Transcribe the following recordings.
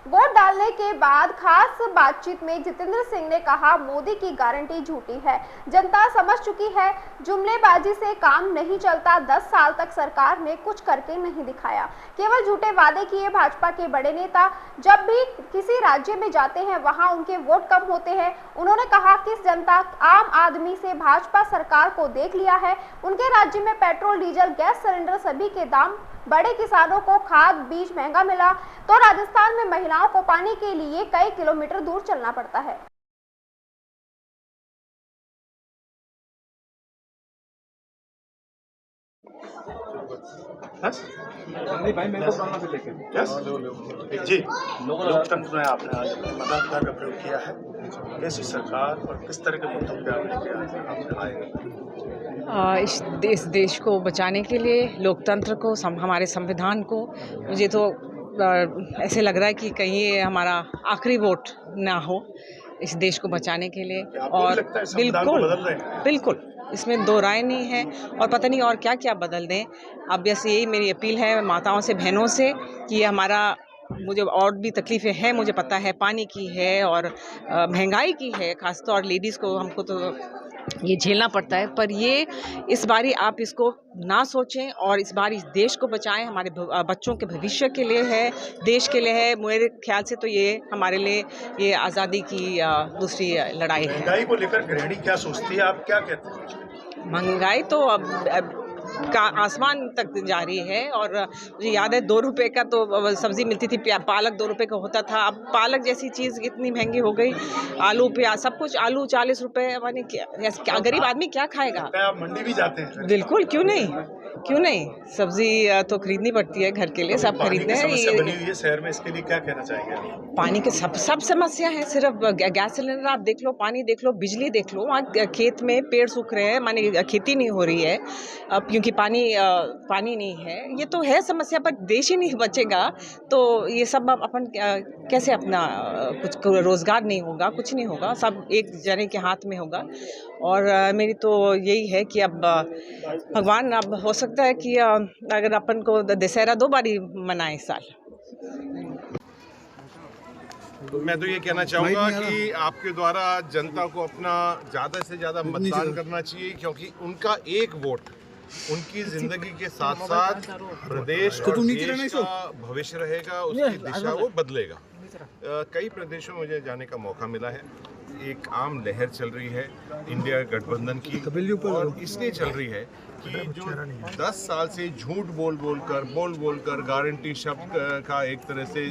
Vote डालने के बाद खास बातचीत में जितेंद्र सिंह ने कहा, मोदी की गारंटी झूठी है, जनता समझ चुकी है, जुमलेबाजी से काम नहीं चलता। 10 साल तक सरकार ने कुछ करके नहीं दिखाया, केवल झूठे वादे किए। भाजपा के बड़े नेता जब भी किसी राज्य में जाते हैं वहां उनके वोट कम होते हैं। उन्होंने कहा कि जनता आम आदमी से भाजपा सरकार को देख लिया है। उनके राज्य में पेट्रोल, डीजल, गैस सिलेंडर सभी के दाम बढ़े, किसानों को खाद बीज महंगा मिला, तो राजस्थान में महिलाओं को पानी के लिए कई किलोमीटर दूर चलना पड़ता है। जी, लोकतंत्र में आपने आज मताधिकार का प्रयोग किया है। कैसी सरकार और किस तरह के मुद्दों पे आपने आए? इस देश को बचाने के लिए, लोकतंत्र को, हमारे संविधान को, मुझे तो ऐसे लग रहा है कि कहीं ये हमारा आखिरी वोट ना हो इस देश को बचाने के लिए। और बिल्कुल इसमें दो राय नहीं है, और पता नहीं और क्या क्या बदल दें। अब बस यही मेरी अपील है माताओं से, बहनों से, कि हमारा, मुझे और भी तकलीफ़ें हैं, मुझे पता है, पानी की है और महंगाई की है, खासतौर लेडीज़ को, हमको तो ये झेलना पड़ता है। पर ये इस बारी आप इसको ना सोचें और इस बार इस देश को बचाएं। हमारे बच्चों के भविष्य के लिए है, देश के लिए है। मेरे ख्याल से तो ये हमारे लिए ये आज़ादी की दूसरी लड़ाई है। महंगाई को लेकर गृहिणी क्या सोचती है, आप क्या कहते हैं? महंगाई तो अब का आसमान तक जारी है। और मुझे याद है 2 रुपए का तो सब्जी मिलती थी, पालक 2 रुपए का होता था। अब पालक जैसी चीज़ इतनी महंगी हो गई, आलू प्याज सब कुछ, आलू 40 रुपए, माने क्या गरीब आदमी क्या खाएगा? आप मंडी भी जाते हैं? बिल्कुल, क्यों नहीं, सब्जी तो खरीदनी पड़ती है, घर के लिए सब खरीदते हैं। समस्या बनी हुई है शहर में, इसके लिए क्या कहना चाहेंगे? पानी के सब समस्या है। सिर्फ गैस सिलेंडर आप देख लो, पानी देख लो, बिजली देख लो। वहाँ खेत में पेड़ सूख रहे हैं, माने खेती नहीं हो रही है अब, क्योंकि पानी नहीं है। ये तो है समस्या, पर देश ही नहीं बचेगा तो ये सब अपन कैसे अपना कुछ रोजगार नहीं होगा, कुछ नहीं होगा, सब एक जने के हाथ में होगा। और मेरी तो यही है कि अब भगवान, अब हो सकता है कि अगर अपन को दशहरा 2 बार ही मनाए इस साल। मैं तो ये कहना चाहूँगा कि आपके द्वारा जनता को अपना ज़्यादा से ज़्यादा मतदान करना चाहिए, क्योंकि उनका एक वोट उनकी जिंदगी के साथ साथ प्रदेश और देश का भविष्य रहेगा, उसकी दिशा वो बदलेगा। कई प्रदेशों में मुझे जाने का मौका मिला है। एक आम लहर चल रही है इंडिया गठबंधन की, और इसलिए चल रही है कि जो 10 साल से झूठ बोल बोल कर गारंटी शब्द का एक तरह से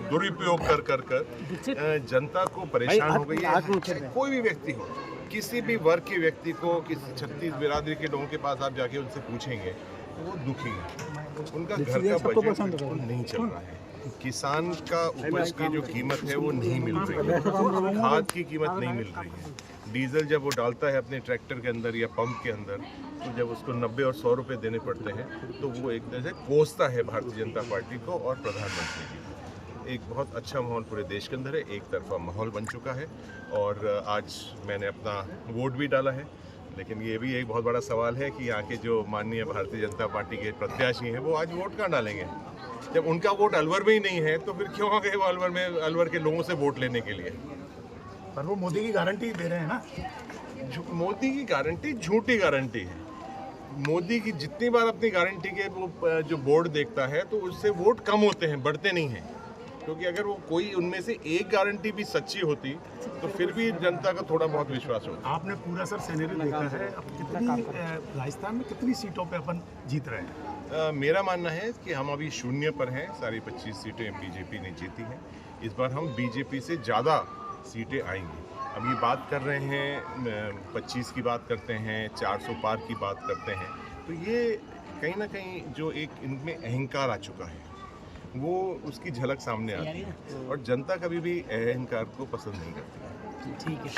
दुरुपयोग कर जनता को परेशान हो गई है। कोई भी व्यक्ति हो, किसी भी वर्ग के व्यक्ति को, किसी 36 बिरादरी के लोगों के पास आप जाके उनसे पूछेंगे तो वो दुखी है। उनका घर का बजट नहीं चल रहा है, किसान का उपज की जो कीमत है वो नहीं मिल रही है, खाद की कीमत नहीं मिल रही है, डीजल जब वो डालता है अपने ट्रैक्टर के अंदर या पंप के अंदर, तो जब उसको 90 और 100 रुपये देने पड़ते हैं तो वो एक तरह से कोसता है भारतीय जनता पार्टी को और प्रधानमंत्री जी। एक बहुत अच्छा माहौल पूरे देश के अंदर है, एक तरफा माहौल बन चुका है। और आज मैंने अपना वोट भी डाला है, लेकिन ये भी एक बहुत बड़ा सवाल है कि यहाँ के जो माननीय भारतीय जनता पार्टी के प्रत्याशी हैं वो आज वोट कहाँ डालेंगे? जब उनका वोट अलवर में ही नहीं है तो फिर क्यों आ गए वो अलवर में, अलवर के लोगों से वोट लेने के लिए? पर वो मोदी की गारंटी दे रहे हैं ना। मोदी की गारंटी झूठी गारंटी है। मोदी की जितनी बार अपनी गारंटी के वो जो बोर्ड देखता है तो उससे वोट कम होते हैं, बढ़ते नहीं हैं। क्योंकि अगर वो कोई उनमें से एक गारंटी भी सच्ची होती तो फिर भी जनता का थोड़ा बहुत विश्वास होता। आपने पूरा सर सिनेरियो देखा है, अब कितनी राजस्थान में कितनी सीटों पे अपन जीत रहे हैं? मेरा मानना है कि हम अभी शून्य पर हैं। सारी 25 सीटें बीजेपी ने जीती हैं। इस बार हम बीजेपी से ज़्यादा सीटें आएंगी। अब ये बात कर रहे हैं 25 की बात करते हैं, 400 पार की बात करते हैं, तो ये कहीं ना कहीं जो एक इनमें अहंकार आ चुका है वो उसकी झलक सामने आती है, और जनता कभी भी अहंकार को पसंद नहीं करती। ठीक है।